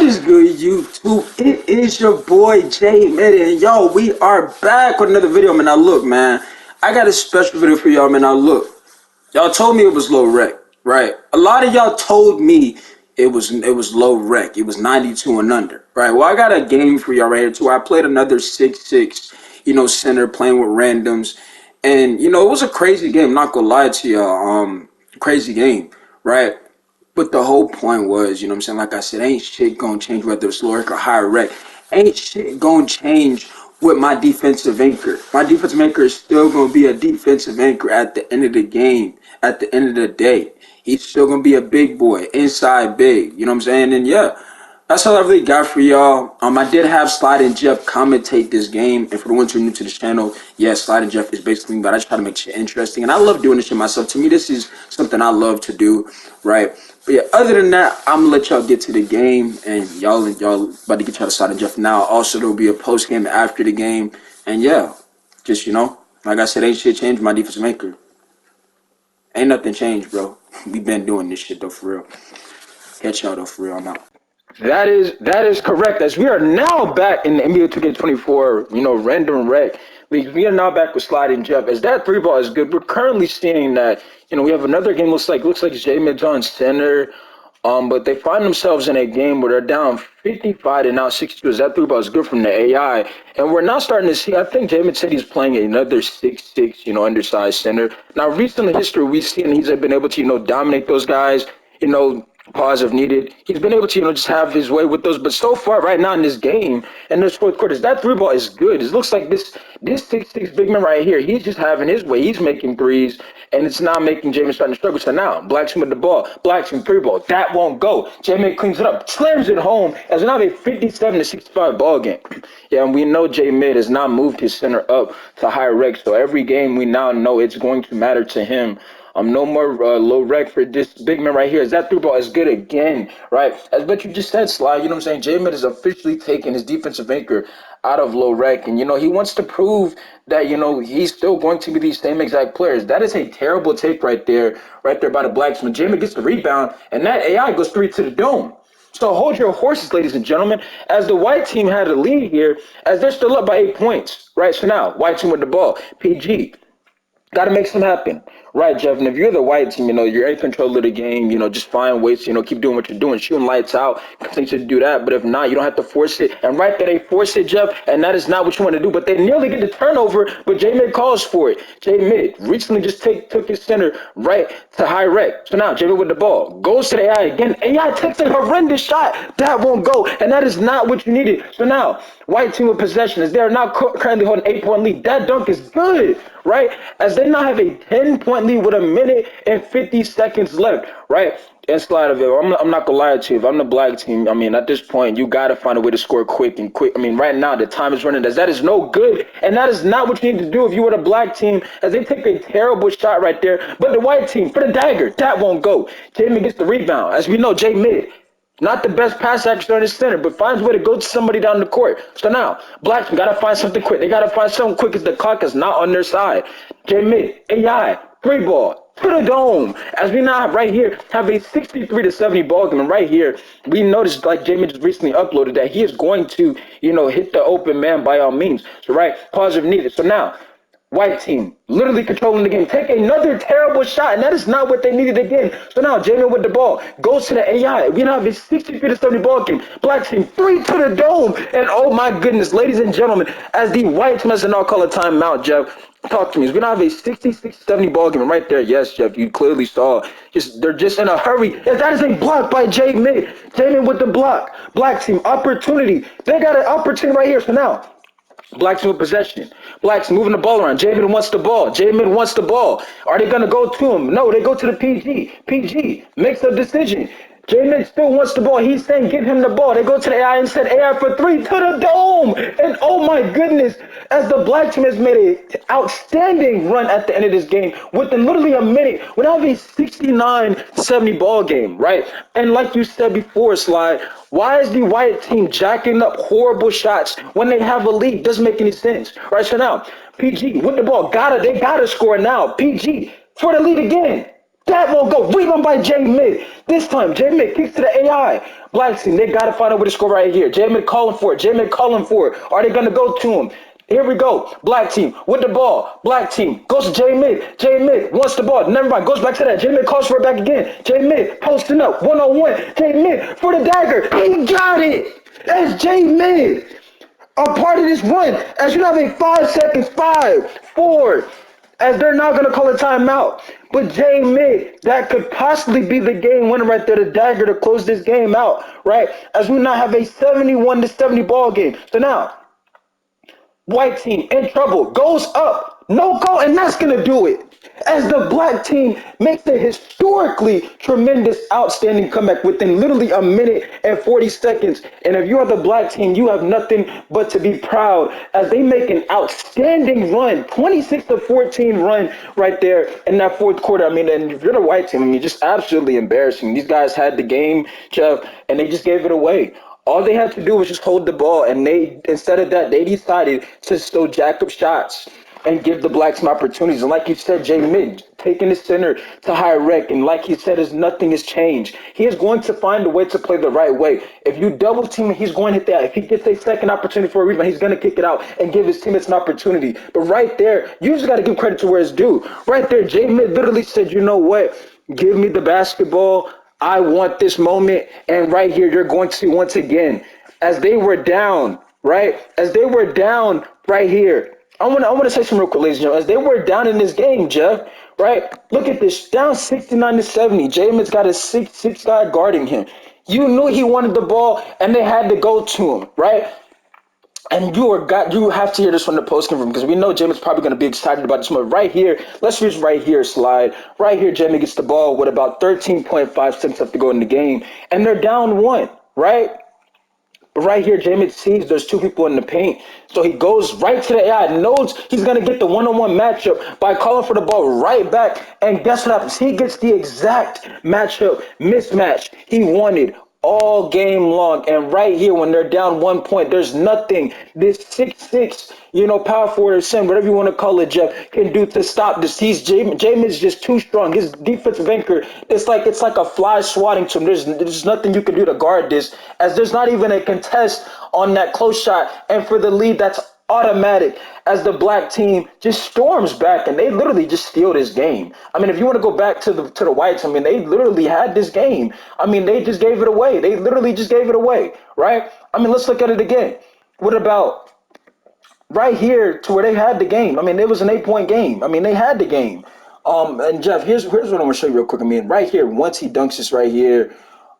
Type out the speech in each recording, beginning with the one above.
is good, YouTube? It is your boy JayM, and yo, we are back with another video, man. Now look, man, I got a special video for y'all, man. Now look, y'all told me it was low rec, right? A lot of y'all told me it was low rec. It was 92 and under, right? Well, I got a game for y'all right here too. I played another 6-6, center playing with randoms, and it was a crazy game. Not gonna lie to y'all, crazy game, right? But the whole point was, what I'm saying? Like I said, ain't shit gonna change whether it's low rec or high rec. Ain't shit gonna change with my defensive anchor. My defensive anchor is still gonna be a defensive anchor at the end of the game, at the end of the day. He's still gonna be a big boy, inside big. You know what I'm saying? And yeah, that's all I really got for y'all. I did have Slide and Jeff commentate this game, and for the ones who are new to this channel, yes, Slide and Jeff is basically me, but I just try to make shit interesting, and I love doing this shit myself. To me, this is something I love to do, right? But yeah, other than that, I'm gonna let y'all get to the game, and y'all about to get y'all to Slide and Jeff now. Also, there'll be a post game after the game, and yeah, just like I said, ain't shit changed. My defensive maker, ain't nothing changed, bro. We been doing this shit though, for real. Catch y'all though, for real. I'm out. That is correct. As we are now back in the NBA 2K24, random rec league. We are now back with Slide and Jeff. As that three ball is good, we're currently seeing that we have another game. Looks like JayM's on center, but they find themselves in a game where they're down 55 and now 62. As that three ball is good from the AI, and we're now starting to see. I think JayM said he's playing another 6'6", undersized center. Now, recently history we've seen he's been able to dominate those guys. Pause if needed. He's been able to, just have his way with those. But so far, right now in this game, in this fourth quarter, that three ball is good. It looks like this 6'6" big man right here, he's just having his way. He's making threes, and it's not making James starting to struggle. So now, Blackson with the ball. Blackson three ball. That won't go. James cleans it up, slams it home, as now a 57-65 ball game. Yeah, and we know James has not moved his center up to higher rec. So every game we now know it's going to matter to him. No more low rec for this big man right here. As that three ball is good again, right? As but you just said, Sly, what I'm saying? JayM is officially taking his defensive anchor out of low rec. And, he wants to prove that, he's still going to be these same exact players. That is a terrible take right there by the Blacksman. JayM gets the rebound, and that AI goes three to the dome. So hold your horses, ladies and gentlemen, as the white team had a lead here, as they're still up by 8 points, right? So now, white team with the ball, PG. Got to make something happen. Right, Jeff. And if you're the white team, you're in control of the game, just find ways to, keep doing what you're doing, shooting lights out, continue to do that. But if not, you don't have to force it. And right there, they force it, Jeff, and that is not what you want to do. But they nearly get the turnover, but JayM calls for it. JayM recently just took his center right to high rec. So now, JayM with the ball, goes to the AI again. AI takes a horrendous shot. That won't go, and that is not what you needed. So now, white team with possession, as they are now currently holding 8-point lead. That dunk is good, right? As they now have a 10-point lead with a minute and 50 seconds left, right? And Slide of it. I'm not gonna lie to you. If I'm the black team, at this point, you gotta find a way to score quick. Right now the time is running. That is no good, and that is not what you need to do if you were the black team. As they take a terrible shot right there, but the white team for the dagger, that won't go. JayM gets the rebound. As we know, JayM. Not the best pass accuracy on the center, but finds a way to go to somebody down the court. So now, Blackson got to find something quick. They got to find something quick as the clock is not on their side. JayM, AI, three ball, to the dome. As we now right here have a 63-70 ball game. And right here, we noticed, like JayM just recently uploaded, that he is going to, hit the open man by all means. So right, positive needed. So now, white team literally controlling the game. Take another terrible shot, and that is not what they needed again. So now JayM with the ball goes to the AI. We now have a 63-70 ball game. Black team three to the dome, and oh my goodness, ladies and gentlemen, as the white team has to now call a timeout, Jeff. Talk to me. We now have a 66-70 ball game. And right there, yes, Jeff, you clearly saw. They're just in a hurry. Yes, that is a block by JayM. JayM with the block. Black team opportunity. They got an opportunity right here. So now, Black's with possession. Black's moving the ball around. JayM wants the ball. JayM wants the ball. Are they going to go to him? No, they go to the PG. PG makes a decision. JayM still wants the ball. He's saying, give him the ball. They go to the AI and said, AI for three to the dome. And oh my goodness, as the black team has made an outstanding run at the end of this game, within literally a minute, we now have a 69-70 ball game, right? And like you said before, Slide, why is the white team jacking up horrible shots when they have a lead? Doesn't make any sense, right? So now, PG with the ball, they gotta score now. PG for the lead again. That won't go. Rebound by JayM. This time, JayM kicks to the AI. Black team, they gotta find a way to score right here. JayM calling for it. JayM calling for it. Are they gonna go to him? Here we go. Black team with the ball. Black team goes to JayM. JayM wants the ball. Never mind. Goes back to that. JayM calls for it back again. JayM posting up. 1-on-1. JayM for the dagger. He got it. That's JayM. A part of this run. As you have a 5 seconds. 5, 4. As they're not going to call a timeout. But JayM, that could possibly be the game winner right there, the dagger to close this game out, right? As we now have a 71-70 ball game. So now, white team in trouble, goes up, no call, and that's going to do it. As the black team makes a historically tremendous, outstanding comeback within literally a minute and 40 seconds. And if you are the black team, you have nothing but to be proud as they make an outstanding run, 26-14 run right there in that fourth quarter. I mean, and if you're the white team, I mean, just absolutely embarrassing. These guys had the game, Jeff, and they just gave it away. All they had to do was just hold the ball, and they, instead of that, they decided to still jack up shots and give the blacks some opportunities. And like you said, JayM taking the center to high rec, and like he said, nothing has changed. He is going to find a way to play the right way. If you double team him, he's going to hit that. If he gets a second opportunity for a rebound, he's going to kick it out and give his teammates an opportunity. But right there, you just got to give credit to where it's due. Right there, JayM literally said, you know what? Give me the basketball. I want this moment. And right here, you're going to see once again, as they were down, right? As they were down right here. I want to say something real quick, ladies and gentlemen. As they were down in this game, Jeff, right? Look at this, down 69-70. JayM's got a six guy guarding him. You knew he wanted the ball, and they had to go to him, right? And you have to hear this from the post-game room because we know JayM's probably going to be excited about this moment. Right here, let's reach right here, slide. Right here, JayM gets the ball with about 13.5 seconds left to go in the game, and they're down 1, right? But right here, JayM sees there's 2 people in the paint. So he goes right to the AI, knows he's going to get the one-on-one matchup by calling for the ball right back. And guess what happens? He gets the exact matchup, mismatch he wanted all game long. And right here, when they're down 1 point, there's nothing this 6'6", power forward or center, whatever you want to call it, Jeff, can do to stop this. JayM is just too strong. His defensive anchor, it's like a fly swatting to him. There's nothing you can do to guard this, as there's not even a contest on that close shot. And for the lead, that's automatic, as the black team just storms back and they literally just steal this game. I mean, if you want to go back to the whites, I mean, they literally had this game. I mean, they just gave it away. They literally just gave it away, right? I mean, let's look at it again. What about right here to where they had the game? I mean, it was an 8-point game. I mean, they had the game. And Jeff, here's what I'm gonna show you real quick. I mean, right here, once he dunks this right here,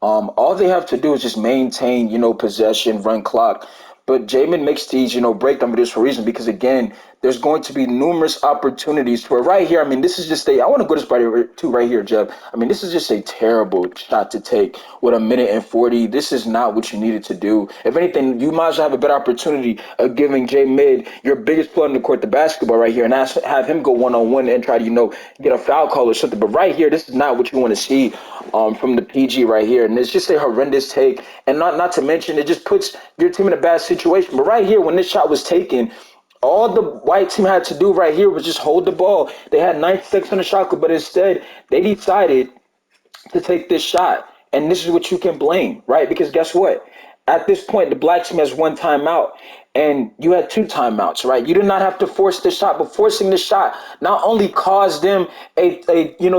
all they have to do is just maintain, possession, run clock. But JayM makes these, breakdown videos for a reason, because again, there's going to be numerous opportunities where right here, I mean, this is just I want to go to this right here, Jeff. I mean, this is just a terrible shot to take with a minute and 40. This is not what you needed to do. If anything, you might as well have a better opportunity of giving JayM, your biggest player on the court, the basketball right here, and have him go one-on-one and try to, get a foul call or something. But right here, this is not what you want to see from the PG right here. And it's just a horrendous take. And not to mention, it just puts your team in a bad situation. But right here, when this shot was taken, all the white team had to do right here was just hold the ball. They had 9 seconds on the shot clock, but instead they decided to take this shot. And this is what you can blame, right? Because guess what? At this point, the black team has 1 timeout, and you had 2 timeouts, right? You did not have to force the shot, but forcing the shot not only caused them a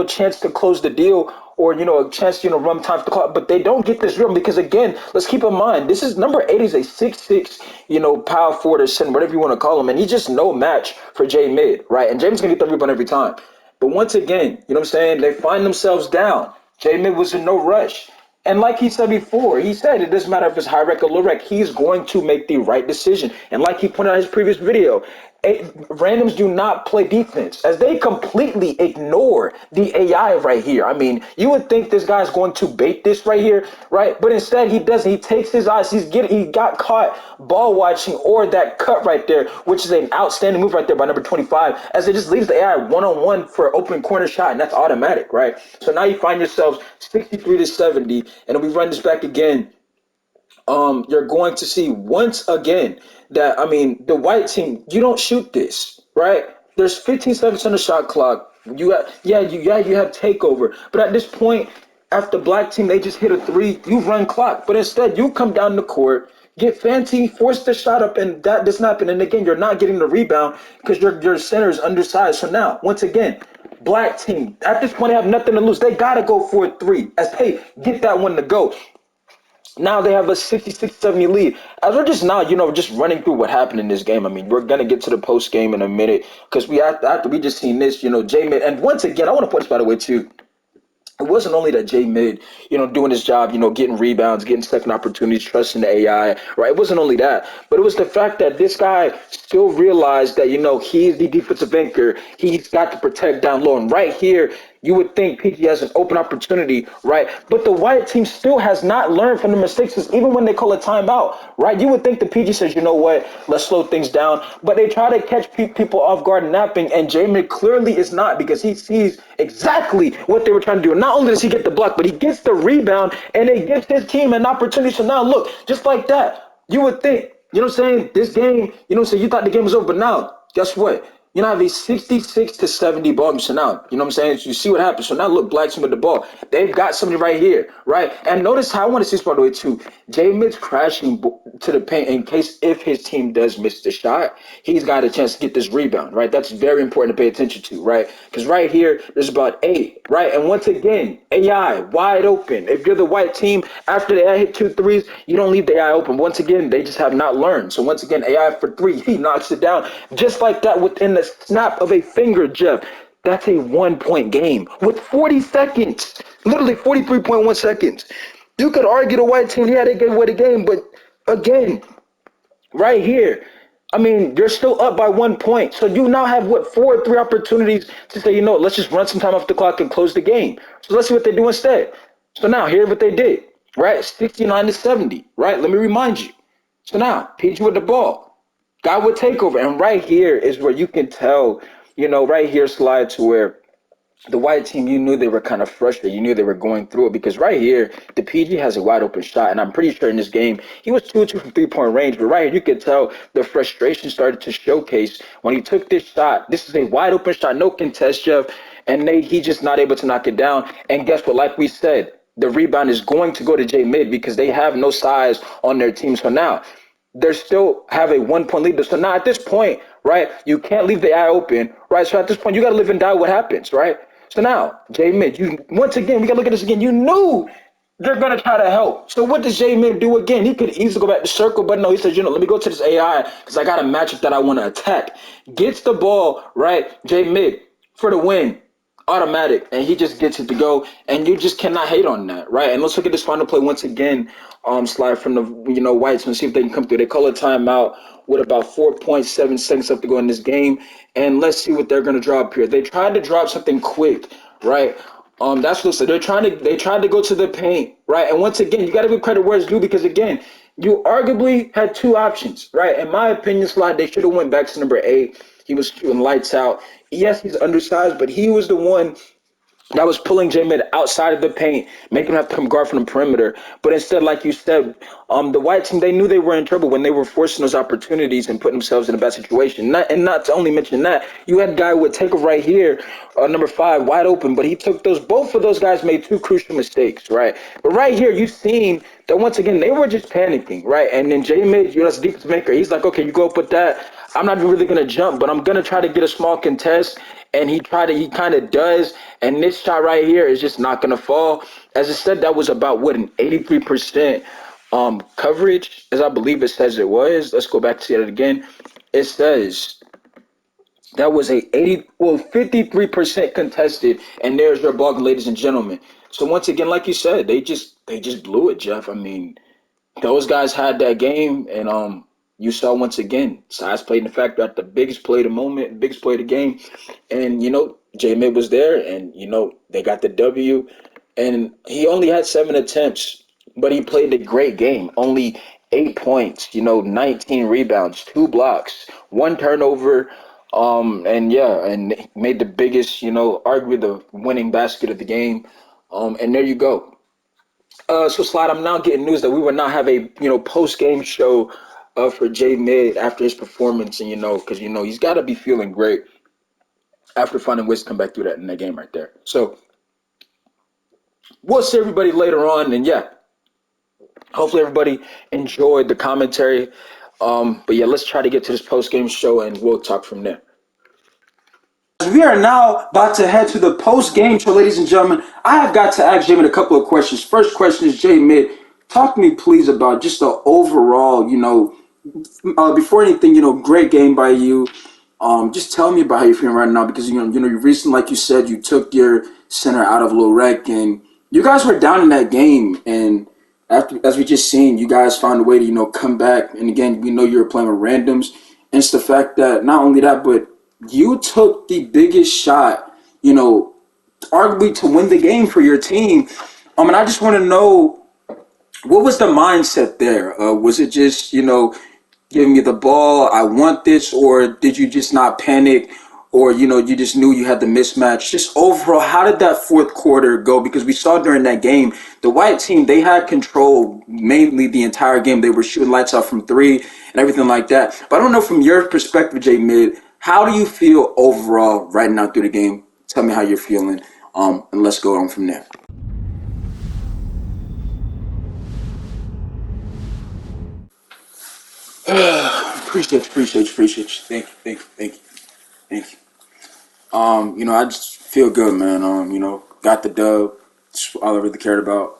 chance to close the deal, or a chance to run time to clock, but they don't get this room because again, let's keep in mind, this is number 8 is a 6'6", power forward or center, whatever you want to call him, and he's just no match for JayM, right? And JayM's gonna get the rebound every time. But once again, you know what I'm saying? They find themselves down. JayM was in no rush. And like he said before, he said it doesn't matter if it's high rec or low rec, he's going to make the right decision. And like he pointed out in his previous video, randoms do not play defense, as they completely ignore the AI right here. I mean, you would think this guy's going to bait this right here, right? But instead he doesn't. He takes his eyes. He got caught ball watching, or that cut right there, which is an outstanding move right there by number 25, as it just leaves the AI one-on-one for an open corner shot, and that's automatic, right? So now you find yourselves 63-70, and if we run this back again, you're going to see once again that, I mean, the white team, you don't shoot this, right? There's 15 seconds on the shot clock. You have takeover. But at this point, after black team, they just hit a three, you run clock. But instead, you come down the court, get fancy, force the shot up, and that doesn't happen. And again, you're not getting the rebound because your center is undersized. So now, once again, black team, at this point, they have nothing to lose. They got to go for a three. As hey, get that one to go. Now they have a 66-70 lead. As we're just now, just running through what happened in this game. I mean, we're gonna get to the post game in a minute because after we just seen this, JayM. And once again, I want to point this by the way too. It wasn't only that JayM, doing his job, getting rebounds, getting second opportunities, trusting the AI, right? It wasn't only that, but it was the fact that this guy still realized that, he's the defensive anchor. He's got to protect down low. And right here, you would think PG has an open opportunity, right? But the white team still has not learned from the mistakes, even when they call a timeout, right? You would think the PG says, you know what, let's slow things down. But they try to catch people off guard napping, and JayM clearly is not because he sees exactly what they were trying to do. Not only does he get the block, but he gets the rebound, and it gives his team an opportunity. So now, look, just like that, you would think, this game, you thought the game was over, but now, guess what? Have a 66-70 ball game. So now, you see what happens. So now look, black team with the ball. They've got somebody right here, right? And notice how I want to see this by the way too. JayM's crashing to the paint in case if his team does miss the shot, he's got a chance to get this rebound, right? That's very important to pay attention to, right? Because right here, there's about 8, right? And once again, AI wide open. If you're the white team, after the AI hit 2 threes, you don't leave the AI open. Once again, they just have not learned. So once again, AI for 3, he knocks it down just like that within the snap of a finger, Jeff. That's a 1-point game with 40 seconds, literally 43.1 seconds. You could argue the white team, yeah, they gave away the game, but again, right here, I mean, you're still up by 1 point. So you now have, 4 or 3 opportunities to say, let's just run some time off the clock and close the game. So let's see what they do instead. So now, here's what they did, right? 69-70, right? Let me remind you. So now, PG with the ball. Guy would take over. And right here is where you can tell, right here slide to where the white team, you knew they were kind of frustrated. You knew they were going through it because right here, the PG has a wide open shot. And I'm pretty sure in this game, he was 2-2 from 3-point range. But right here, you could tell the frustration started to showcase when he took this shot. This is a wide open shot, no contest, Jeff. And he's just not able to knock it down. And guess what? Like we said, the rebound is going to go to JayM because they have no size on their team. So now, they still have a 1-point lead. So now at this point, right, you can't leave the eye open, right? So at this point, you got to live and die what happens, right? So now, JayM, once again, we got to look at this again. You knew they're going to try to help. So what does JayM do again? He could easily go back to circle, but no, he says, let me go to this AI because I got a matchup that I want to attack. Gets the ball, right, JayM for the win. Automatic, and he just gets it to go, and you just cannot hate on that, right? And let's look at this final play once again. Slide from the whites and see if they can come through. They call a timeout with about 4.7 seconds left to go in this game, and let's see what they're going to drop here. They tried to drop something quick, right? That's what they tried to go to the paint, right? And once again, you got to give credit where it's due because again, you arguably had 2 options, right? In my opinion, slide they should have went back to number 8. He was shooting lights out. Yes, he's undersized, but he was the one that was pulling JayM outside of the paint, making him have to come guard from the perimeter. But instead, like you said, the white team, they knew they were in trouble when they were forcing those opportunities and putting themselves in a bad situation. Not to only mention that, you had a guy with takeover right here, number 5, wide open, but he took those. Both of those guys made 2 crucial mistakes, right? But right here, you've seen that once again, they were just panicking, right? And then JayM, that's the defense maker. He's like, okay, you go up with that. I'm not really going to jump, but I'm going to try to get a small contest. And he kind of does. And this shot right here is just not going to fall. As I said, that was about, an 83% coverage, as I believe it says it was. Let's go back to it again. It says that was a 53% contested. And there's your ball, ladies and gentlemen. So once again, like you said, they just blew it, Jeff. I mean, those guys had that game, and you saw once again, size played in the factor at the biggest play of the moment, biggest play of the game. And, JayM was there, and, they got the W. And he only had 7 attempts, but he played a great game. Only 8 points, 19 rebounds, 2 blocks, 1 turnover. And made the biggest, arguably the winning basket of the game. And there you go. So Slide, I'm now getting news that we will now have a post game show for JayM after his performance, and because he's got to be feeling great. after finding ways to come back through that in that game right there. So we'll see everybody later on, and yeah, hopefully everybody enjoyed the commentary. But yeah, let's try to get to this post game show, and we'll talk from there. We are now about to head to the post game show, ladies and gentlemen. I have got to ask JayM a couple of questions. First question is, JayM, talk to me please about just the overall, before anything, great game by you. Just tell me about how you're feeling right now, because you recently, like you said, you took your center out of low rec, and you guys were down in that game, and after, as we just seen, you guys found a way to come back. And again, we know you were playing with randoms, and it's the fact that not only that, but you took the biggest shot, arguably to win the game for your team. And I just want to know, what was the mindset there? Was it just, give me the ball, I want this, or did you just not panic, or you just knew you had the mismatch? Just overall, how did that fourth quarter go? Because we saw during that game, the white team, they had control mainly the entire game. They were shooting lights out from three and everything like that. But I don't know, from your perspective, JayM, how do you feel overall right now through the game? Tell me how you're feeling, and let's go on from there. Appreciate you. Thank you. I just feel good, man. Got the dub. That's all I really cared about.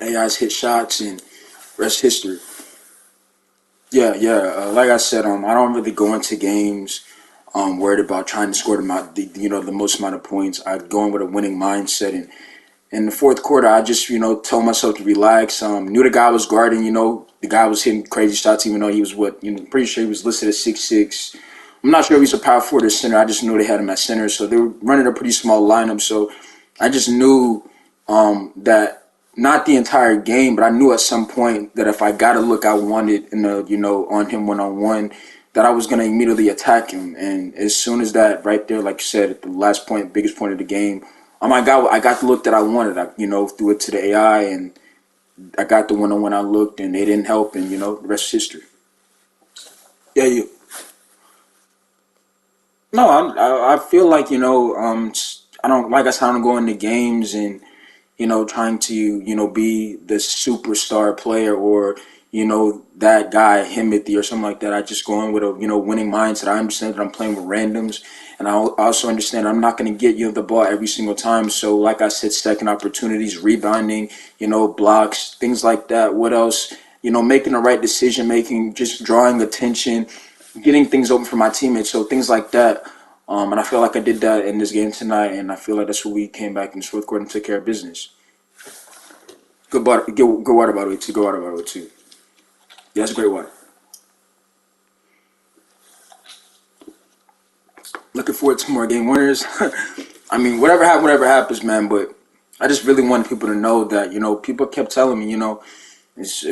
AI's hit shots and rest history. Yeah. Like I said, I don't really go into games worried about trying to score the most amount of points. I go in with a winning mindset, and in the fourth quarter, I just, told myself to relax. Knew the guy was guarding, the guy was hitting crazy shots, even though he was pretty sure he was listed at 6'6". I'm not sure if he's a power forward or center. I just knew they had him at center. So they were running a pretty small lineup. So I just knew that not the entire game, but I knew at some point that if I got a look I wanted in the, on him one-on-one, that I was going to immediately attack him. And as soon as that right there, like you said, at the last point, biggest point of the game, I got the look that I wanted. I, threw it to the AI, and I got the one-on-one I looked, and they didn't help, and the rest is history. Yeah, you. No, I feel like I don't, like I said, I don't go into games and trying to be the superstar player, or that guy Himothy or something like that. I just go in with a winning mindset. I understand that I'm playing with randoms, and I also understand I'm not going to get the ball every single time. So like I said, second opportunities, rebounding, blocks, things like that. What else? Making the right decision making, just drawing attention, getting things open for my teammates. So things like that. And I feel like I did that in this game tonight, and I feel like that's what we came back in the fourth quarter and took care of business. Good water, by the way, too. Good water, by the way, too. Yeah, that's great water. Looking forward to more game winners. I mean, whatever happens, man. But I just really want people to know that people kept telling me, it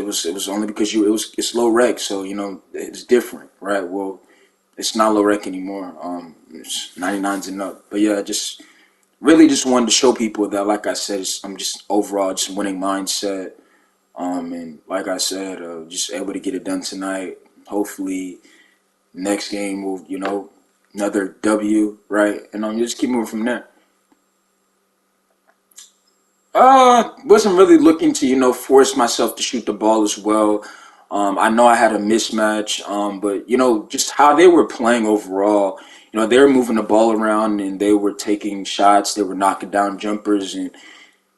was only because it's low rec, so it's different, right? Well, it's not low rec anymore. It's 99s and up. But yeah, just really just wanted to show people that, like I said, I'm just overall just winning mindset. And like I said, just able to get it done tonight. Hopefully, next game will, another W, right? And just keep moving from there. Wasn't really looking to, force myself to shoot the ball as well. I know I had a mismatch, but just how they were playing overall. They were moving the ball around, and they were taking shots. They were knocking down jumpers, and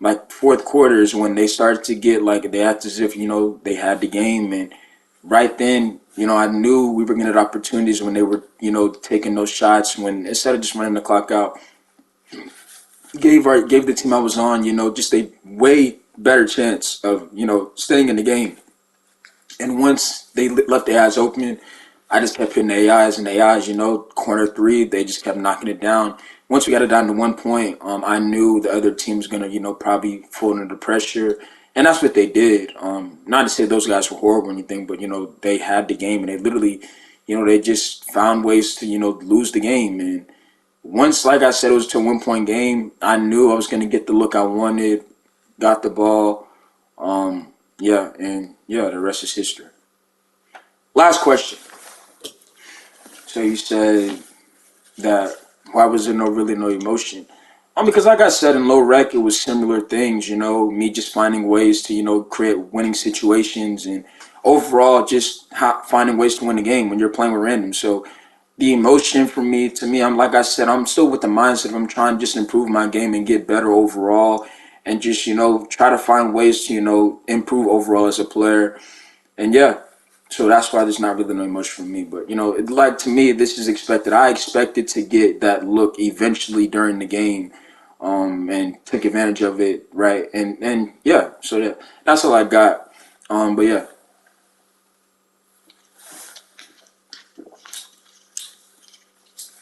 like fourth quarters when they started to get like they acted as if they had the game, and right then I knew we were gonna get opportunities when they were taking those shots, when instead of just running the clock out, gave the team I was on just a way better chance of staying in the game. And once they left the eyes open, I just kept hitting the AIs, and the AIs, corner three, they just kept knocking it down. Once we got it down to 1 point, I knew the other team was going to, probably fall under the pressure. And that's what they did. Not to say those guys were horrible or anything, but, they had the game, and they literally, they just found ways to, lose the game. And once, like I said, it was to a 1 point game, I knew I was going to get the look I wanted, got the ball. The rest is history. Last question. So you said that why was there no really no emotion? Because like I said in low rec, it was similar things. Me just finding ways to create winning situations and overall just finding ways to win the game when you're playing with random. So the emotion for me, to me, I'm like I said, I'm still with the mindset of I'm trying to just improve my game and get better overall, and just try to find ways to improve overall as a player. And yeah, so that's why there's not really no emotion for me. But like to me, this is expected. I expected to get that look eventually during the game, and took advantage of it, right? And yeah, so yeah, that's all I got. But yeah,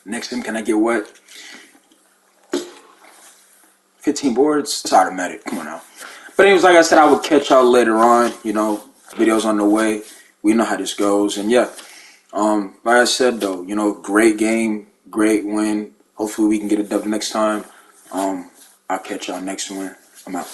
next time, can I get what? 15 boards? It's automatic. Come on now. But anyways, like I said, I will catch y'all later on. Videos on the way. We know how this goes, and yeah. Like I said though, great game, great win. Hopefully we can get a dub next time. I'll catch y'all next one. I'm out.